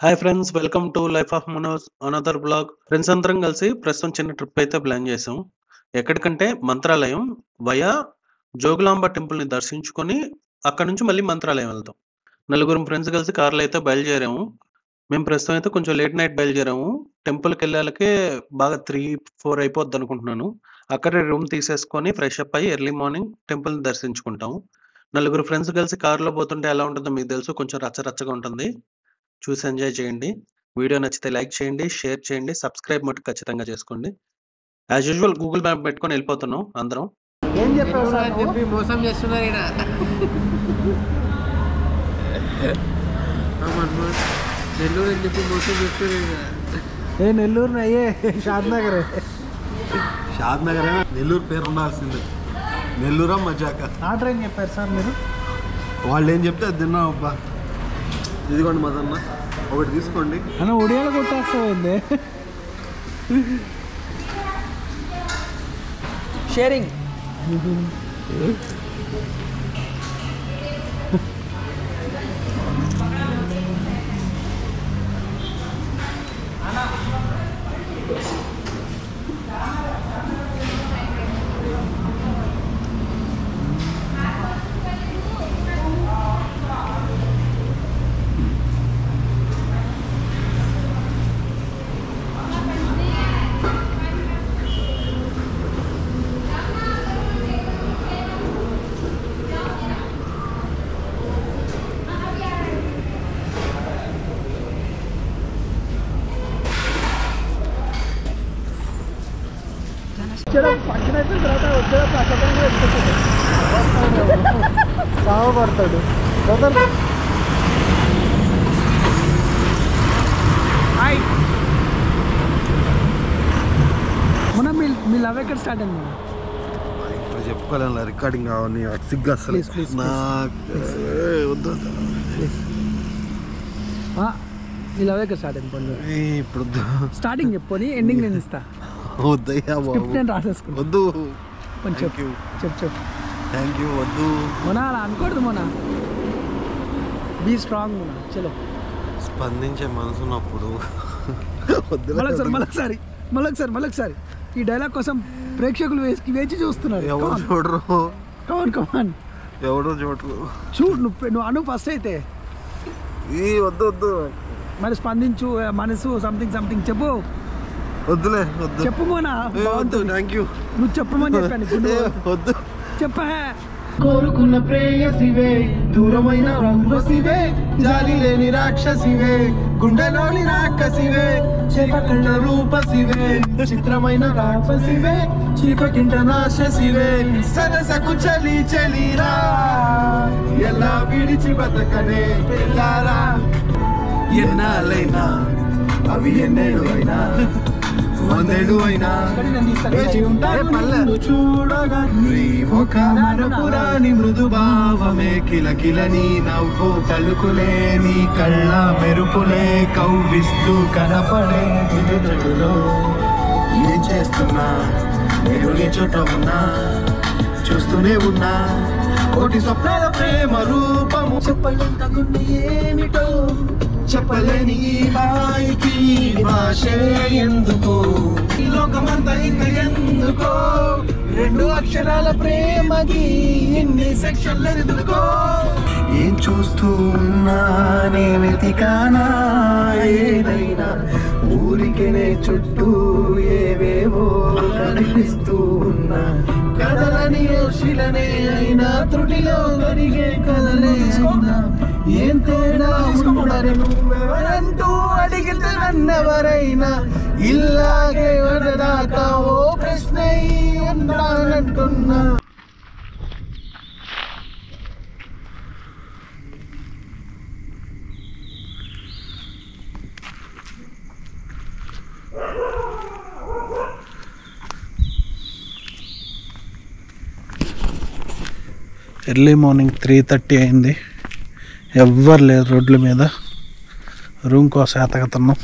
Hi friends, welcome to life of Manoj another blog. Friends అందరం కలిసి ప్రస్తుతం చిన్న ట్రిప్ అయితే ప్లాన్ చేసాం. ఎక్కడికంటే మంత్రాలయం వయా జోగులాంబ టెంపుల్ని దర్శించుకొని అక్కడ నుంచి మళ్ళీ మంత్రాలయం వెళ్తాం. నలుగురం ఫ్రెండ్స్ కలిసి కార్లో అయితే బయలుదేరాము. మేము ప్రస్తుతం అయితే కొంచెం లేట్ నైట్ బయలుదేరాము. టెంపుల్కి వెళ్ళాలకే బాగా 3-4 అయిపోద్ది అనుకుంటున్నాను. అక్కడే రూమ్ తీసేసుకొని ఫ్రెష్ అప్ అయ్యి ఎర్లీ మార్నింగ్ టెంపుల్ని దర్శించుకుంటాం. నలుగురు ఫ్రెండ్స్ కలిసి కార్లో పోతుంటే ఎలా ఉంటుందో మీకు తెలుసు, కొంచెం రచ్చరచ్చగా ఉంటుంది. చూసి ఎంజాయ్ చేయండి. వీడియో నచ్చితే లైక్ చేయండి, షేర్ చేయండి, సబ్స్క్రైబ్ మటుకు ఖచ్చితంగా చేసుకోండి. యాజ్ యూజువల్ గూగుల్ మ్యాప్ పెట్టుకొని వెళ్ళిపోతున్నాం అందరం. ఏం చెప్పావు సార్ అని చెప్పి మోసం చేస్తున్నారు ఈడ. నెల్లూరు అని చెప్పి మోసం చేస్తున్నారు ఈడ. ఏ నెల్లూరు అయ్యే షాద్ నగర్ నెల్లూరు పేరు ఉండాల్సిందే. నెల్లూరా మజాక ఆర్డర్ ఏం చెప్పారు సార్ మీరు? వాళ్ళు ఏం చెప్తే అది తిన్నాం. అబ్బా ఇదిగోండి మదన్న, ఒకటి తీసుకోండి. అన్న ఒడియాలు కొట్టేస్తామండి. షేరింగ్. ఫంక్షన్ అయిపోయిన తర్వాత వచ్చేటప్పుడు అక్కడ సాగపడతాడు. మొన్న మీ లవ్ ఎక్కడ స్టార్ట్ అయింది? ఇప్పుడు చెప్పుకోలేను, రికార్డింగ్ కావాలి. సిగ్గు అసలు Please, please, నాకు వద్దు. మీ లవ్ ఎక్కడ స్టార్ట్ అయింది? పొందు ఇప్పుడు స్టార్టింగ్ చెప్పుకొని ఎండింగ్ నేను ఇస్తా. వద్దయ్యా బాబు, నేను రాసేసుకున్నా. వద్దు. కొంచెం చెప్పు. Thank you. వద్దు మొన్న అలా అనకూడదు. మొన్న బీ స్ట్రాంగ్. మొన్న చలో స్పందించే మనసున్నప్పుడు మళ్ళొకసారి ఈ డైలాగ్ కోసం ప్రేక్షకులు వేచి చూస్తున్నారు. ఎవరు చూడరు, కమాన్ ఎవరు చూడరు. చూడు, నువ్వు అను ఫస్ట్ అయితే. వద్దు మరి స్పందించు, మనసు సంథింగ్ చెప్పు. వద్దులే, వద్దు చెప్పు మోనా. వద్దు. Thank you. నువ్వు చెప్పమని చెప్పాను. వద్దు. చెప్పా. కోరుకున్న ప్రేయసివే, దూరమైన రంగసివే, జాలి లేని రాక్షసివే, గుండెలోని రాక్షసివే, చేపకళ్ళ రూపసివే, చిత్రమైన రాక్షసివే, చీపకింట నాశసివే, సరసకు చలి చలిరా, ఎలా విడిచి బతకనే పిల్లారా. ఎన్నాళ్ళైనా అవి ఎన్నేళ్ళు అయినా, 100 ఏళ్ళు అయినా వేచి ఉంటాను నిన్ను చూడగా. నీ ఒక మరపురాని మృదు భావమే, కిలకిలని నవ్వు పలుకులే, నీ కళ్ళ మెరుపులే కవ్విస్తూ కనపడే జటులో. ఏం చేస్తున్నా నేను ఏ చోట ఉన్నా, చూస్తూనే ఉన్నా కోటి స్వప్నాల ప్రేమ రూపము. చెప్పలేంతగుంది ఏమిటో, చెప్పలేని ఈ మాయకి భాషే ఎందుకో, ఈ లోకమంతా ఇంకా ఎందుకో, 2 అక్షరాల ప్రేమకి ఇన్ని సెక్షన్లు ఎందుకో. ఏం చూస్తూ ఉన్నా నే వెతికానా ఏదైనా, ఊరికినే చుట్టూ ఏవేవో కనిపిస్తూ ఉన్నా, కదలని శిలనే అయినా, త్రుటిలో కరిగే కదలే అయినా, ఏం తేడా ఉండని నువ్వెవరంటూ అడిగితే నన్నెవరైనా, ఇల్లాగే వడదాకా ఓ ప్రశ్న అన్నానంటున్నా. ఎర్లీ మార్నింగ్ 3:30 అయింది. ఎవ్వరు లేరు రోడ్ల మీద. రూమ్ కోసం ఎతకతున్నాం.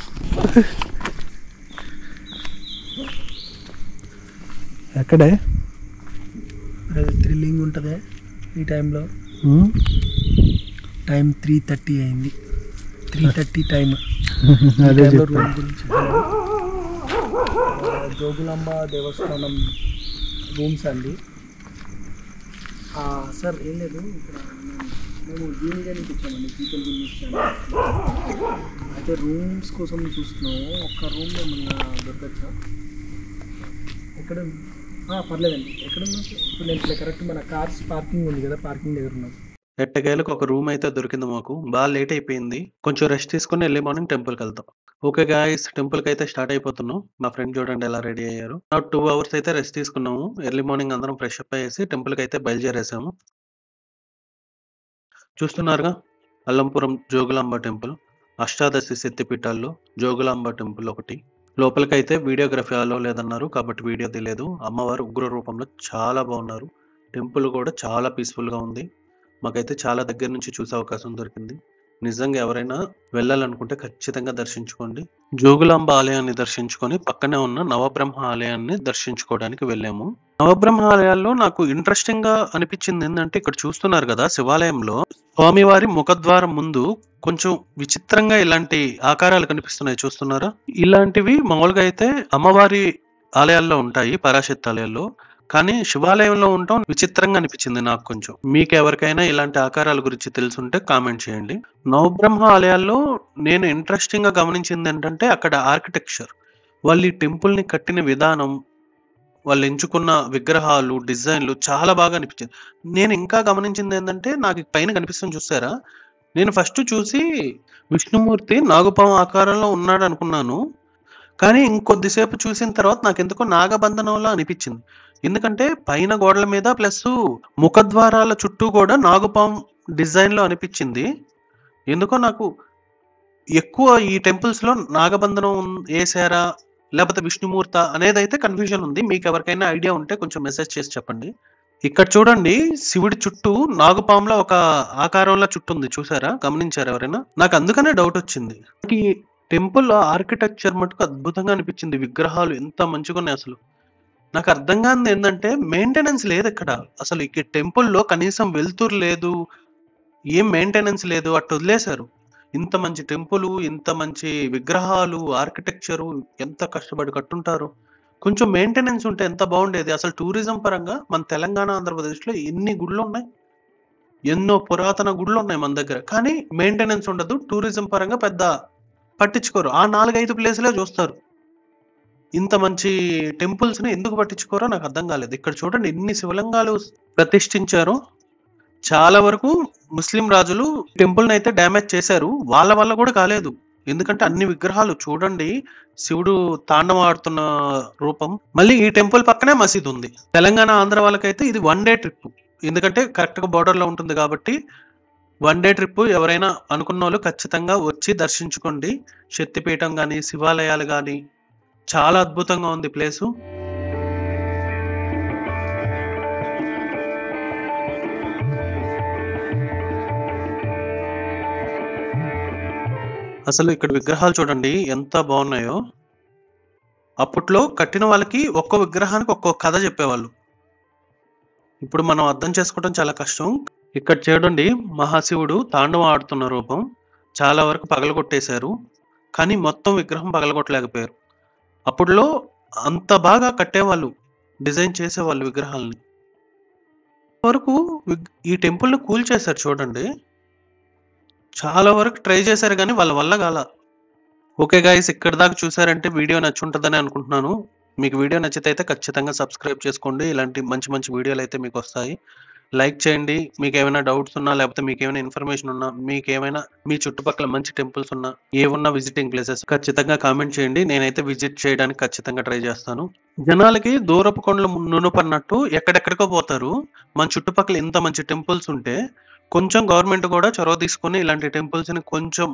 ఎక్కడే థ్రిల్లింగ్ ఉంటుంది ఈ టైంలో. టైం 3:30 అయింది. 3:30 టైం. అదే రూమ్ గురించి జోగులాంబ దేవస్థానం రూమ్స్ అండి. సార్ ఏం లేదు, ఇక్కడ మేము జీనిగానికి ఇచ్చామండి, పీపుల్ న్యూస్ ఛానల్. అయితే రూమ్స్ కోసం చూస్తున్నాము. ఒక్క రూమ్ ఏమన్నా దొరకచ్చా? ఎక్కడ? పర్లేదండి. ఎక్కడ ఉన్నా ఇప్పుడు నేను ఇక్కడ కరెక్ట్ మన కార్స్ పార్కింగ్ ఉంది కదా, పార్కింగ్ దగ్గర ఉన్నాం. ఎట్టకేలకు ఒక రూమ్ అయితే దొరికింది మాకు. బాగా లేట్ అయిపోయింది, కొంచెం రెస్ట్ తీసుకుని ఎర్లీ మార్నింగ్ టెంపుల్కి వెళ్తాం. ఓకే గాయస్, టెంపుల్కి అయితే స్టార్ట్ అయిపోతున్నాం. మా ఫ్రెండ్ చూడండి ఎలా రెడీ అయ్యారు. 2 అవర్స్ అయితే రెస్ట్ తీసుకున్నాము. ఎర్లీ మార్నింగ్ అందరం ఫ్రెష్ అప్ అయ్యేసి టెంపుల్కి అయితే బయలుదేరేసాము. చూస్తున్నారుగా, అల్లంపురం జోగులాంబ టెంపుల్. అష్టాదశి శక్తిపీఠాల్లో జోగులాంబ టెంపుల్ ఒకటి. లోపలికైతే వీడియోగ్రఫీ అలో లేదన్నారు కాబట్టి వీడియో తీయలేదు. అమ్మవారు ఉగ్ర రూపంలో చాలా బాగున్నారు. టెంపుల్ కూడా చాలా పీస్ఫుల్గా ఉంది. మాకైతే చాలా దగ్గర నుంచి చూసే అవకాశం దొరికింది. నిజంగా ఎవరైనా వెళ్ళాలనుకుంటే ఖచ్చితంగా దర్శించుకోండి. జోగులాంబ ఆలయాన్ని దర్శించుకొని పక్కనే ఉన్న నవబ్రహ్మ ఆలయాన్ని దర్శించుకోవడానికి వెళ్ళాము. నవబ్రహ్మ ఆలయాల్లో నాకు ఇంట్రెస్టింగ్ గా అనిపించింది ఏంటంటే, ఇక్కడ చూస్తున్నారు కదా, శివాలయంలో స్వామివారి ముఖద్వారం ముందు కొంచెం విచిత్రంగా ఇలాంటి ఆకారాలు కనిపిస్తున్నాయి. చూస్తున్నారా? ఇలాంటివి మామూలుగా అయితే అమ్మవారి ఆలయాల్లో ఉంటాయి, పరాశక్తి ఆలయాల్లో. కానీ శివాలయంలో ఉండటం విచిత్రంగా అనిపించింది నాకు కొంచెం. మీకు ఎవరికైనా ఇలాంటి ఆకారాల గురించి తెలుసుంటే కామెంట్ చేయండి. నవబ్రహ్మ ఆలయాల్లో నేను ఇంట్రెస్టింగ్ గా గమనించింది ఏంటంటే, అక్కడ ఆర్కిటెక్చర్, వాళ్ళు ఈ టెంపుల్ ని కట్టిన విధానం, వాళ్ళు ఎంచుకున్న విగ్రహాలు, డిజైన్లు చాలా బాగా అనిపించింది. నేను ఇంకా గమనించింది ఏంటంటే, నాకు పైన కనిపిస్తుంది చూసారా, నేను ఫస్ట్ చూసి విష్ణుమూర్తి నాగుపాము ఆకారంలో ఉన్నాడు అనుకున్నాను. కానీ ఇంకొద్దిసేపు చూసిన తర్వాత నాకు ఎందుకో నాగబంధనంలా అనిపించింది. ఎందుకంటే పైన గోడల మీద ప్లస్ ముఖద్వారాల చుట్టూ కూడా నాగుపాము డిజైన్ లో అనిపించింది. ఎందుకో నాకు ఎక్కువ ఈ టెంపుల్స్ లో నాగబంధనం వేసారా లేకపోతే విష్ణుమూర్త అనేది అయితే కన్ఫ్యూజన్ ఉంది. మీకు ఎవరికైనా ఐడియా ఉంటే కొంచెం మెసేజ్ చేసి చెప్పండి. ఇక్కడ చూడండి, శివుడి చుట్టూ నాగుపాములో ఒక ఆకారంలో చుట్టూ ఉంది. చూసారా? గమనించారా ఎవరైనా? నాకు అందుకనే డౌట్ వచ్చింది. ఈ టెంపుల్ ఆర్కిటెక్చర్ మటుకు అద్భుతంగా అనిపించింది. విగ్రహాలు ఎంత మంచిగా ఉన్నాయి. అసలు నాకు అర్థం కానిది ఏంటంటే, మెయింటెనెన్స్ లేదు ఇక్కడ. అసలు ఈ టెంపుల్లో కనీసం వెలుతురు లేదు, ఏం మెయింటెనెన్స్ లేదు, అట్టు వదిలేశారు. ఇంత మంచి టెంపుల్, ఇంత మంచి విగ్రహాలు, ఆర్కిటెక్చరు ఎంత కష్టపడి కట్టుంటారు. కొంచెం మెయింటెనెన్స్ ఉంటే ఎంత బాగుండేది. అసలు టూరిజం పరంగా మన తెలంగాణ, ఆంధ్రప్రదేశ్లో ఎన్ని గుళ్ళు ఉన్నాయి, ఎన్నో పురాతన గుళ్ళు ఉన్నాయి మన దగ్గర. కానీ మెయింటెనెన్స్ ఉండదు. టూరిజం పరంగా పెద్ద పట్టించుకోరు. ఆ 4-5 ప్లేసులే చూస్తారు. ఇంత మంచి టెంపుల్స్ ని ఎందుకు పట్టించుకోరో నాకు అర్థం కాలేదు. ఇక్కడ చూడండి ఎన్ని శివలింగాలు ప్రతిష్ఠించారు. చాలా వరకు ముస్లిం రాజులు టెంపుల్ ని అయితే డ్యామేజ్ చేశారు. వాళ్ళ వల్ల కూడా కాలేదు. ఎందుకంటే అన్ని విగ్రహాలు చూడండి, శివుడు తాండవం ఆడుతున్న రూపం. మళ్ళీ ఈ టెంపుల్ పక్కనే మసీద్ ఉంది. తెలంగాణ, ఆంధ్ర వాళ్ళకైతే ఇది 1 డే ట్రిప్. ఎందుకంటే కరెక్ట్ గా బోర్డర్ లో ఉంటుంది కాబట్టి 1 డే ట్రిప్ ఎవరైనా అనుకున్న వాళ్ళు ఖచ్చితంగా వచ్చి దర్శించుకోండి. శక్తిపీఠం కానీ, శివాలయాలు కానీ చాలా అద్భుతంగా ఉంది ప్లేసు. అసలు ఇక్కడ విగ్రహాలు చూడండి ఎంత బాగున్నాయో. అప్పట్లో కట్టిన వాళ్ళకి ఒక్కో విగ్రహానికి ఒక్కో కథ చెప్పేవాళ్ళు. ఇప్పుడు మనం అర్థం చేసుకోవడం చాలా కష్టం. ఇక్కడ చూడండి, మహాశివుడు తాండవం ఆడుతున్న రూపం చాలా వరకు పగలగొట్టేశారు. కానీ మొత్తం విగ్రహం పగలగొట్టలేకపోయారు. అప్పుడులో అంత బాగా కట్టేవాళ్ళు, డిజైన్ చేసేవాళ్ళు విగ్రహాలని. వరకు ఈ టెంపుల్ని కూల్చేశారు చూడండి. చాలా వరకు ట్రై చేశారు కానీ వాళ్ళ వల్ల కాల. ఓకే గాయస్, ఇక్కడ దాకా చూసారంటే వీడియో నచ్చుంటుందని అనుకుంటున్నాను. మీకు వీడియో నచ్చితే అయితే ఖచ్చితంగా సబ్స్క్రైబ్ చేసుకోండి. ఇలాంటి మంచి మంచి వీడియోలు అయితే మీకు వస్తాయి. లైక్ చేయండి. మీకు ఏమైనా డౌట్స్ ఉన్నా, లేకపోతే మీకు ఏమైనా ఇన్ఫర్మేషన్ ఉన్నా, మీకు ఏమైనా మీ చుట్టుపక్కల మంచి టెంపుల్స్ ఉన్నా, ఏమున్నా విజిటింగ్ ప్లేసెస్ ఖచ్చితంగా కామెంట్ చేయండి. నేనైతే విజిట్ చేయడానికి ఖచ్చితంగా ట్రై చేస్తాను. జనాలకి దూరపు కొండలు నునుపన్నట్టు ఎక్కడెక్కడికో పోతారు. మన చుట్టుపక్కల ఇంత మంచి టెంపుల్స్ ఉంటే కొంచెం గవర్నమెంట్ కూడా చొరవ తీసుకుని ఇలాంటి టెంపుల్స్ని కొంచెం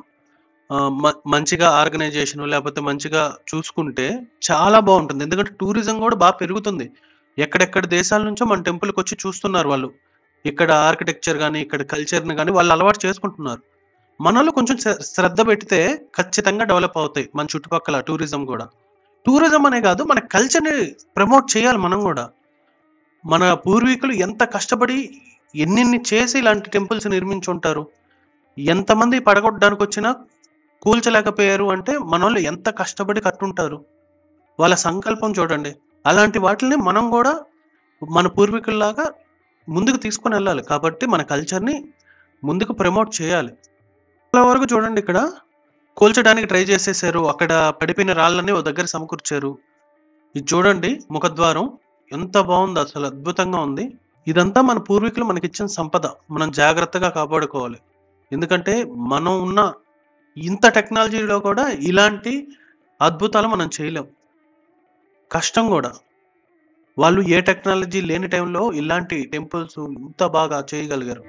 మంచిగా ఆర్గనైజేషన్ లేకపోతే మంచిగా చూసుకుంటే చాలా బాగుంటుంది. ఎందుకంటే టూరిజం కూడా బాగా పెరుగుతుంది. ఎక్కడెక్కడ దేశాల నుంచో మన టెంపుల్కి వచ్చి చూస్తున్నారు వాళ్ళు. ఇక్కడ ఆర్కిటెక్చర్ కానీ, ఇక్కడ కల్చర్ని కానీ వాళ్ళు అలవాటు చేసుకుంటున్నారు. మన వాళ్ళు కొంచెం శ్రద్ధ పెడితే ఖచ్చితంగా డెవలప్ అవుతాయి మన చుట్టుపక్కల టూరిజం కూడా. టూరిజం అనే కాదు, మన కల్చర్ని ప్రమోట్ చేయాలి మనం కూడా. మన పూర్వీకులు ఎంత కష్టపడి ఎన్నిన్ని చేసి ఇలాంటి టెంపుల్స్ నిర్మించి ఉంటారు. ఎంతమంది పడగొట్టడానికి వచ్చినా కూల్చలేకపోయారు అంటే మనోళ్ళు ఎంత కష్టపడి కట్టుంటారు. వాళ్ళ సంకల్పం చూడండి. అలాంటి వాటిల్ని మనం గూడా మన పూర్వీకుల్లాగా ముందుకు తీసుకొనెళ్ళాలి. కాబట్టి మన కల్చర్‌ని ముందుకు ప్రమోట్ చేయాలి. చాలా వరకు చూడండి ఇక్కడ కూల్చడానికి ట్రై చేసేసారు. అక్కడ పడిపోయిన రాళ్ళన్నీ ఓ దగ్గర సమకూర్చారు. ఇది చూడండి ముఖద్వారం ఎంత బావుందో అసలు అద్భుతంగా ఉంది. ఇదంతా మన పూర్వీకులు మనకిచ్చిన సంపద. మనం జాగ్రత్తగా కాపాడుకోవాలి. ఎందుకంటే మనం ఉన్న ఇంత టెక్నాలజీలో కూడా ఇలాంటి అద్భుతాలు మనం చేయలేం. కష్టం గూడా. వాళ్ళు ఏ టెక్నాలజీ లేని టైంలో ఇలాంటి టెంపుల్స్ ఇంత బాగా చేయగలిగారు.